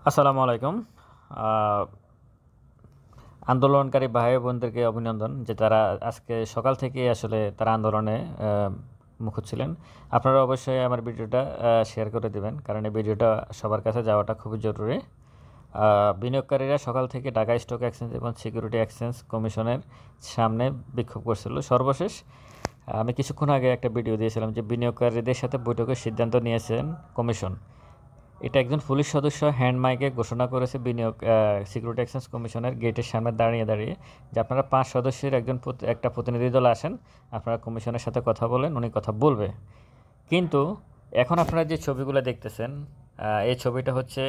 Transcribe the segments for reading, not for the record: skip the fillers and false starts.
আসসালামু আলাইকুম। আন্দোলনকারী ভাই বোনদেরকে অভিনন্দন যে তারা আজকে সকাল থেকে আসলে তারা আন্দোলনে মুখর ছিলেন। আপনারা অবশ্যই আমার ভিডিওটা শেয়ার করে দিবেন, কারণ এই ভিডিওটা সবার কাছে যাওয়াটা খুবই জরুরি। বিনিয়োগকারীরা সকাল থেকে ঢাকা স্টক এক্সচেঞ্জ এবং সিকিউরিটি এক্সচেঞ্জ কমিশনের সামনে বিক্ষোভ করছিল। সর্বশেষ আমি কিছুক্ষণ আগে একটা ভিডিও দিয়েছিলাম যে বিনিয়োগকারীদের সাথে বৈঠকের সিদ্ধান্ত নিয়েছেন কমিশন। এটা একজন পুলিশ সদস্য হ্যান্ড মাইকে ঘোষণা করেছে সিকিউরিটি এক্সচেঞ্জ কমিশনের গেটের সামনে দাঁড়িয়ে যে আপনারা 5 সদস্যের একটা প্রতিনিধি দল আসেন, আপনারা কমিশনের সাথে কথা বলেন, উনি কথা বলবে। কিন্তু এখন আপনারা যে ছবিগুলো দেখতেছেন, এই ছবিটা হচ্ছে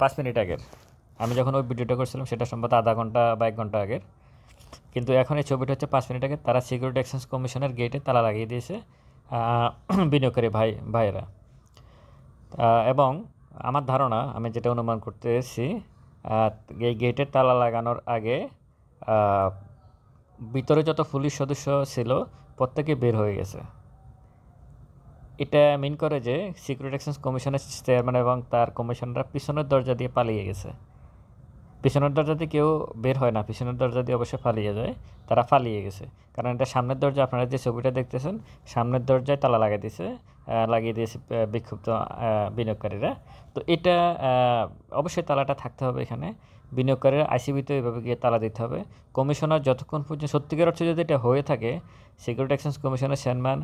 5 মিনিট আগের। আমি যখন ওই ভিডিওটা করছিলাম সেটা সম্ভবত আধা ঘন্টা বা 1 ঘন্টা আগের। কিন্তু এখন এই ছবিটা হচ্ছে 5 মিনিট আগে। তারা সিকিউরিটি এক্সচেঞ্জ কমিশনের গেটে তালা লাগিয়ে দিয়েছে বিনিয়োগকারী ভাইয়েরা। এবং আমার ধারণা, আমি যেটা অনুমান করতেছি, এই গেটের তালা লাগানোর আগে ভিতরে যত পুলিশ সদস্য ছিল প্রত্যেকে বের হয়ে গেছে। এটা মিন করে যে সিকিউরিটি এক্সচেঞ্জ কমিশনের চেয়ারম্যান এবং তার কমিশনাররা পিছনের দরজা দিয়ে পালিয়ে গেছে। পিছনের দরজা দিয়ে কেউ বের হয় না, পিছনের দরজা দিয়ে অবশ্যই পালিয়ে যায়। তারা পালিয়ে গেছে, কারণ এটা সামনের দরজা। আপনারা যে ছবিটা দেখতেছেন, সামনের দরজায় তালা লাগিয়ে দিয়েছে বিক্ষুব্ধ বিনিয়োগকারীরা। তো এটা অবশ্যই তালাটা থাকতে হবে এখানে। বিনিয়োগকারীরা আইসিবিতে এভাবে গিয়ে তালা দিতে হবে। কমিশনার যতক্ষণ পর্যন্ত সত্যিকার অর্থে যদি এটা হয়ে থাকে, সিকিউরিটি এক্সচেঞ্জ কমিশনের চেয়ারম্যান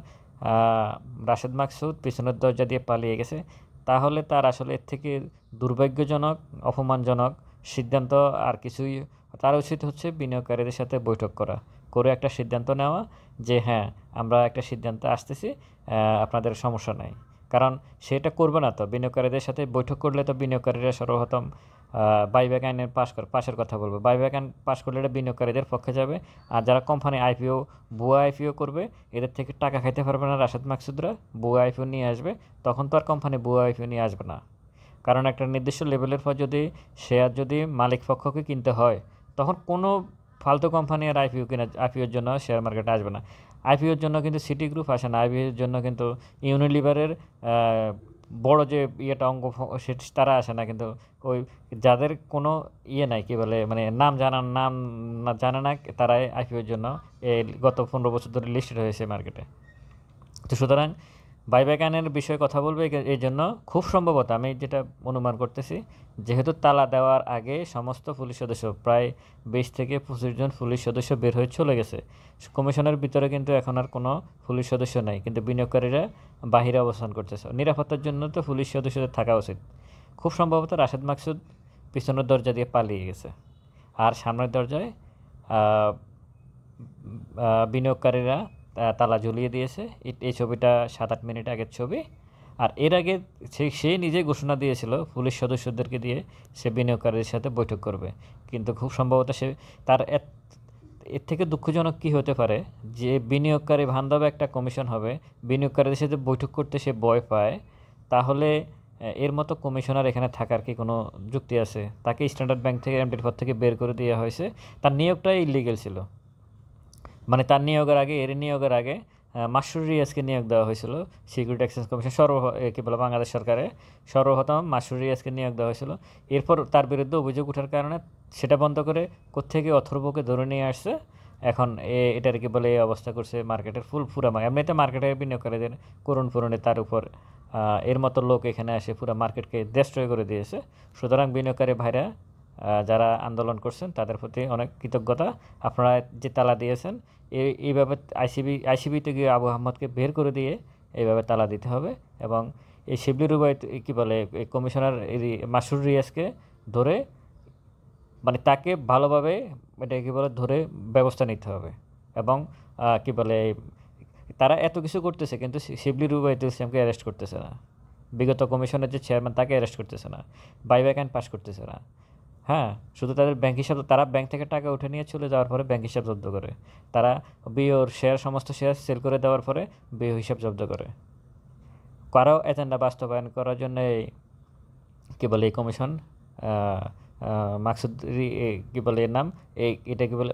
রাশেদ মাকসুদ পিছনের দরজা দিয়ে পালিয়ে গেছে, তাহলে তার আসলে এর থেকে দুর্ভাগ্যজনক, অপমানজনক সিদ্ধান্ত আর কিছুই। তার উচিত হচ্ছে বিনিয়োগকারীদের সাথে বৈঠক করে একটা সিদ্ধান্ত নেওয়া যে হ্যাঁ, আমরা একটা সিদ্ধান্তে আসতেছি, আপনাদের সমস্যা নাই। কারণ সেটা করবে না। তো বিনিয়োগকারীদের সাথে বৈঠক করলে তো বিনিয়োগকারীরা সর্বপ্রথম বাইব্যাক আইনের পাশের কথা বলবে। বাইব্যাক আইন পাশ করলে এটা বিনিয়োগকারীদের পক্ষে যাবে। আর যারা কোম্পানি ভুয়া আইপিও করবে, এদের থেকে টাকা খাইতে পারবে না রাশেদ মাকসুদরা, ভুয়া আইপিও নিয়ে আসবে। তখন তো আর কোম্পানি ভুয়া আইপিও নিয়ে আসবে না। কারণ একটা নির্দিষ্ট লেভেলের পর যদি শেয়ার মালিক পক্ষকে কিনতে হয়, তখন কোনো ফালতু কোম্পানি আর আইপিওর জন্য শেয়ার মার্কেটে আসবে না। আইপিওর জন্য কিন্তু সিটি গ্রুপ আসে না, আইপিওর জন্য কিন্তু ইউনিলিভারের বড় যে তারা আসে না। কিন্তু ওই যাদের কোনো নাই, কী বলে, মানে নাম জানে না, তারাই আইপিওর জন্য এই গত 15 বছর ধরে লিস্টেড হয়েছে মার্কেটে। তো সুতরাং বাইব্যাক আইনের বিষয়ে কথা বলবে এই জন্য খুব সম্ভবত, আমি যেটা অনুমান করতেছি, যেহেতু তালা দেওয়ার আগে সমস্ত পুলিশ সদস্য, প্রায় 20 থেকে 25 জন পুলিশ সদস্য বের হয়ে চলে গেছে। কমিশনের ভিতরে কিন্তু এখন আর কোনো পুলিশ সদস্য নাই, কিন্তু বিনিয়োগকারীরা বাহিরে অবস্থান করতেছে। নিরাপত্তার জন্য তো পুলিশ সদস্যদের থাকা উচিত। খুব সম্ভবত রাশেদ মাকসুদ পিছনের দরজা দিয়ে পালিয়ে গেছে, আর সামনের দরজায় বিনিয়োগকারীরা তালা ঝুলিয়ে দিয়েছে। এই ছবিটা 7-8 মিনিট আগের ছবি। আর এর আগে সে নিজে ঘোষণা দিয়েছিল পুলিশ সদস্যদেরকে দিয়ে সে বিনিয়োগকারীদের সাথে বৈঠক করবে। কিন্তু খুব সম্ভবত তার এর থেকে দুঃখজনক কী হতে পারে যে বিনিয়োগকারী বান্ধব একটা কমিশন হবে, বিনিয়োগকারীদের সাথে বৈঠক করতে সে ভয় পায়। তাহলে এর মতো কমিশনার এখানে থাকার কি কোনো যুক্তি আছে? তাকে স্ট্যান্ডার্ড ব্যাংক থেকে এমডির পদ থেকে বের করে দেওয়া হয়েছে। তার নিয়োগটাই ইলিগেল ছিল। মানে তার নিয়োগের আগে মাসরুর রিয়াজকে নিয়োগ দেওয়া হয়েছিল সিকিউরিটি এক্সচেঞ্জ কমিশন কী বলে বাংলাদেশ সরকারে সর্বপ্রথম মাসরুর রিয়াজকে নিয়োগ দেওয়া হয়েছিল। এরপর তার বিরুদ্ধে অভিযোগ ওঠার কারণে সেটা বন্ধ করে কোত্থেকে অথর্বকে ধরে নিয়ে আসছে। এখন এটার কি বলে এই অবস্থা করছে মার্কেটের পুরা এমনিতে মার্কেটে বিনিয়োগকারীদের করুণে তার উপর এর মতো লোক এখানে এসে পুরো মার্কেটকে ডেস্ট্রয় করে দিয়েছে। সুতরাং বিনিয়োগকারী ভাইরা যারা আন্দোলন করছেন তাদের প্রতি অনেক কৃতজ্ঞতা। আপনারা যে তালা দিয়েছেন, এইভাবে আইসিবিতে গিয়ে আবু আহমদকে বের করে দিয়ে এইভাবে তালা দিতে হবে। এবং এই শিবলি রুবাই কী বলে কমিশনার মাসুর রিয়াজকে ধরে, মানে তাকে ভালোভাবে এটা কী বলে ধরে ব্যবস্থা নিতে হবে। এবং কী বলে তারা এত কিছু করতেছে, কিন্তু শিবলি রুবাইতুল ইসলামকে অ্যারেস্ট করতেছে না। বিগত কমিশনের যে চেয়ারম্যান, তাকে অ্যারেস্ট করতেছে না। বাইব্যাক আইন পাস করতেছে না। হ্যাঁ, শুধু তাদের ব্যাংক হিসাব, তারা ব্যাংক থেকে টাকা উঠে নিয়ে চলে যাওয়ার পরে ব্যাংক হিসাব জব্দ করে। তারা বিওর সমস্ত শেয়ার সেল করে দেওয়ার পরে বিও হিসাব জব্দ করে। কারো এজেন্ডা বাস্তবায়ন করার জন্য কী বলে এই কমিশন মাকসুদ কী বলে এর নাম এটা কী বলে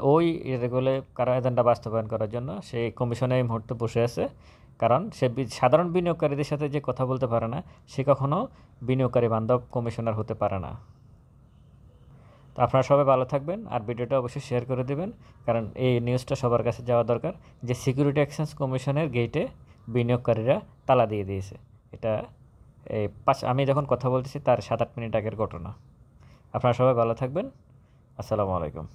এটা বলে কারো এজেন্ডা বাস্তবায়ন করার জন্য সেই কমিশনে এই মুহূর্তে বসে আছে। কারণ সে সাধারণ বিনিয়োগকারীদের সাথে যে কথা বলতে পারে না, সে কখনো বিনিয়োগকারী বান্ধব কমিশনার হতে পারে না। তো আপনারা সবাই ভালো থাকবেন, আর ভিডিওটা অবশ্যই শেয়ার করে দেবেন, কারণ এই নিউজটা সবার কাছে যাওয়া দরকার যে সিকিউরিটি এক্সচেঞ্জ কমিশনের গেটে বিনিয়োগকারীরা তালা দিয়ে দিয়েছে। এটা আমি যখন কথা বলতেছি তার 7-8 মিনিট আগের ঘটনা। আপনারা সবাই ভালো থাকবেন। আসসালামু আলাইকুম।